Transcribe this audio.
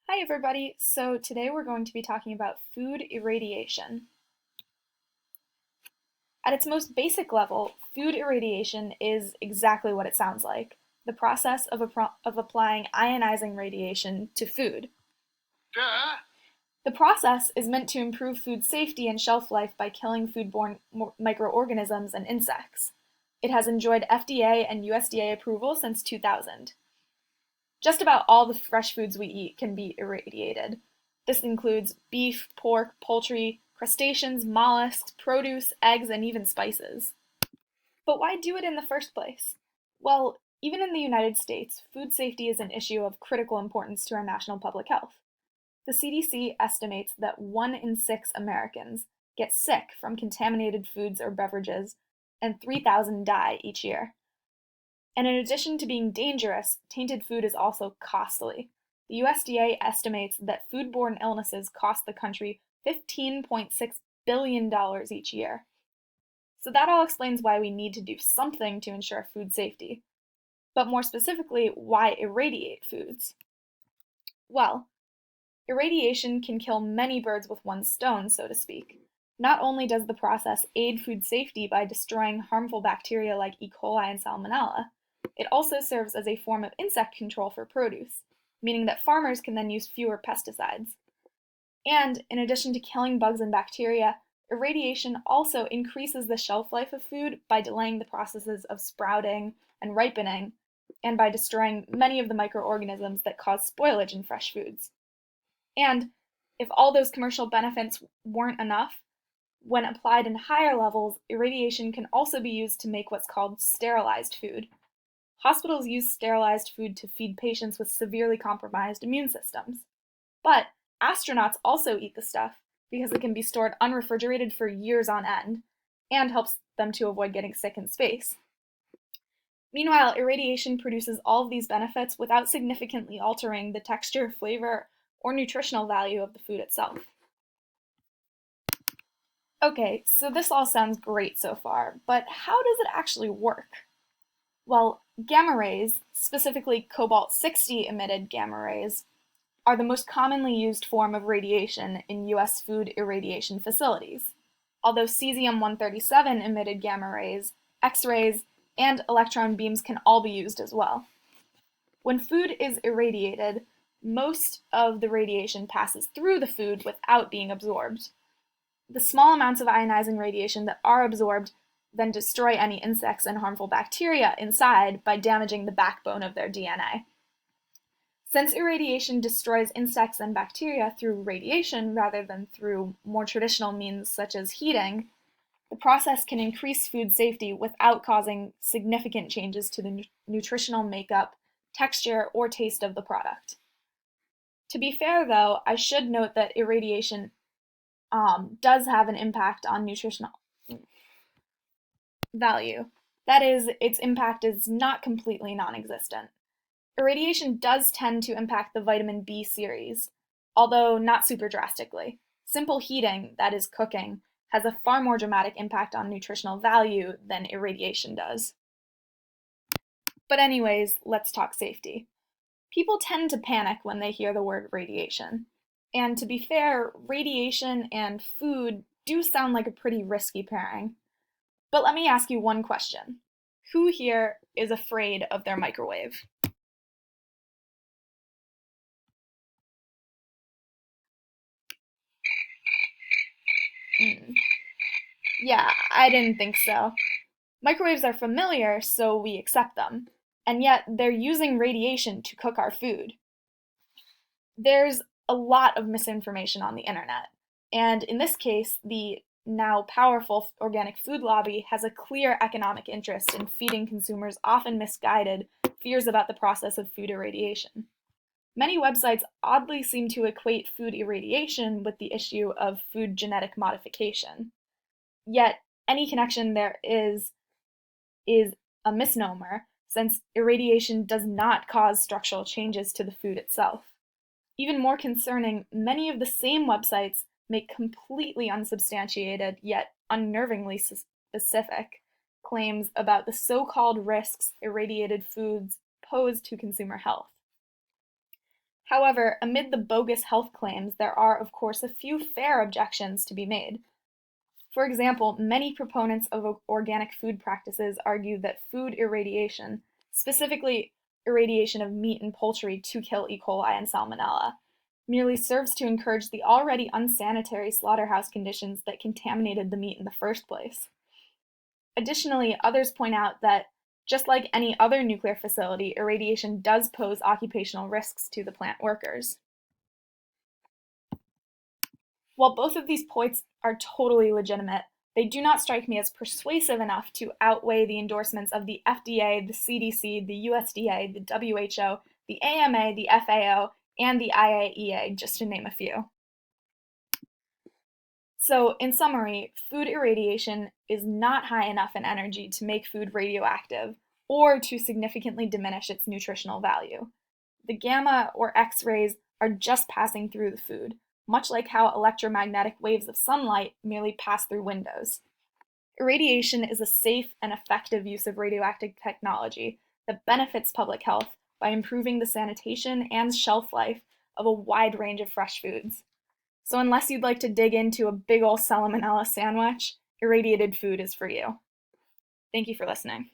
Hi everybody, so today we're going to be talking about food irradiation. At its most basic level, food irradiation is exactly what it sounds like, the process of applying ionizing radiation to food. Duh. The process is meant to improve food safety and shelf life by killing foodborne microorganisms and insects. It has enjoyed FDA and USDA approval since 2000. Just about all the fresh foods we eat can be irradiated. This includes beef, pork, poultry, crustaceans, mollusks, produce, eggs, and even spices. But why do it in the first place? Well, even in the United States, food safety is an issue of critical importance to our national public health. The CDC estimates that 1 in 6 Americans get sick from contaminated foods or beverages, and 3,000 die each year. And in addition to being dangerous, tainted food is also costly. The USDA estimates that foodborne illnesses cost the country $15.6 billion each year. So that all explains why we need to do something to ensure food safety. But more specifically, why irradiate foods? Well, irradiation can kill many birds with one stone, so to speak. Not only does the process aid food safety by destroying harmful bacteria like E. coli and Salmonella, it also serves as a form of insect control for produce, meaning that farmers can then use fewer pesticides. And in addition to killing bugs and bacteria, irradiation also increases the shelf life of food by delaying the processes of sprouting and ripening, and by destroying many of the microorganisms that cause spoilage in fresh foods. And if all those commercial benefits weren't enough, when applied in higher levels, irradiation can also be used to make what's called sterilized food. Hospitals use sterilized food to feed patients with severely compromised immune systems. But astronauts also eat the stuff because it can be stored unrefrigerated for years on end and helps them to avoid getting sick in space. Meanwhile, irradiation produces all of these benefits without significantly altering the texture, flavor, or nutritional value of the food itself. Okay, so this all sounds great so far, but how does it actually work? Well, gamma rays, specifically cobalt-60 emitted gamma rays, are the most commonly used form of radiation in US food irradiation facilities, although cesium-137 emitted gamma rays, X-rays, and electron beams can all be used as well. When food is irradiated, most of the radiation passes through the food without being absorbed. The small amounts of ionizing radiation that are absorbed then destroy any insects and harmful bacteria inside by damaging the backbone of their DNA. Since irradiation destroys insects and bacteria through radiation rather than through more traditional means such as heating, the process can increase food safety without causing significant changes to the nutritional makeup, texture, or taste of the product. To be fair, though, I should note that irradiation does have an impact on nutritional value. That is, its impact is not completely non-existent. Irradiation does tend to impact the vitamin B series, although not super drastically. Simple heating, that is cooking, has a far more dramatic impact on nutritional value than irradiation does. But anyways, let's talk safety. People tend to panic when they hear the word radiation. And to be fair, radiation and food do sound like a pretty risky pairing. But let me ask you one question. Who here is afraid of their microwave? Yeah, I didn't think so. Microwaves are familiar, so we accept them. And yet, they're using radiation to cook our food. There's a lot of misinformation on the internet. And in this case, the now powerful organic food lobby has a clear economic interest in feeding consumers often misguided fears about the process of food irradiation. Many websites oddly seem to equate food irradiation with the issue of food genetic modification. Yet, any connection there is a misnomer, since irradiation does not cause structural changes to the food itself. Even more concerning, many of the same websites make completely unsubstantiated, yet unnervingly specific, claims about the so-called risks irradiated foods pose to consumer health. However, amid the bogus health claims, there are, of course, a few fair objections to be made. For example, many proponents of organic food practices argue that food irradiation, specifically irradiation of meat and poultry to kill E. coli and salmonella, merely serves to encourage the already unsanitary slaughterhouse conditions that contaminated the meat in the first place. Additionally, others point out that, just like any other nuclear facility, irradiation does pose occupational risks to the plant workers. While both of these points are totally legitimate, they do not strike me as persuasive enough to outweigh the endorsements of the FDA, the CDC, the USDA, the WHO, the AMA, the FAO, and the IAEA, just to name a few. So, in summary, food irradiation is not high enough in energy to make food radioactive or to significantly diminish its nutritional value. The gamma or X-rays are just passing through the food, much like how electromagnetic waves of sunlight merely pass through windows. Irradiation is a safe and effective use of radioactive technology that benefits public health by improving the sanitation and shelf life of a wide range of fresh foods. So unless you'd like to dig into a big ol' salmonella sandwich, irradiated food is for you. Thank you for listening.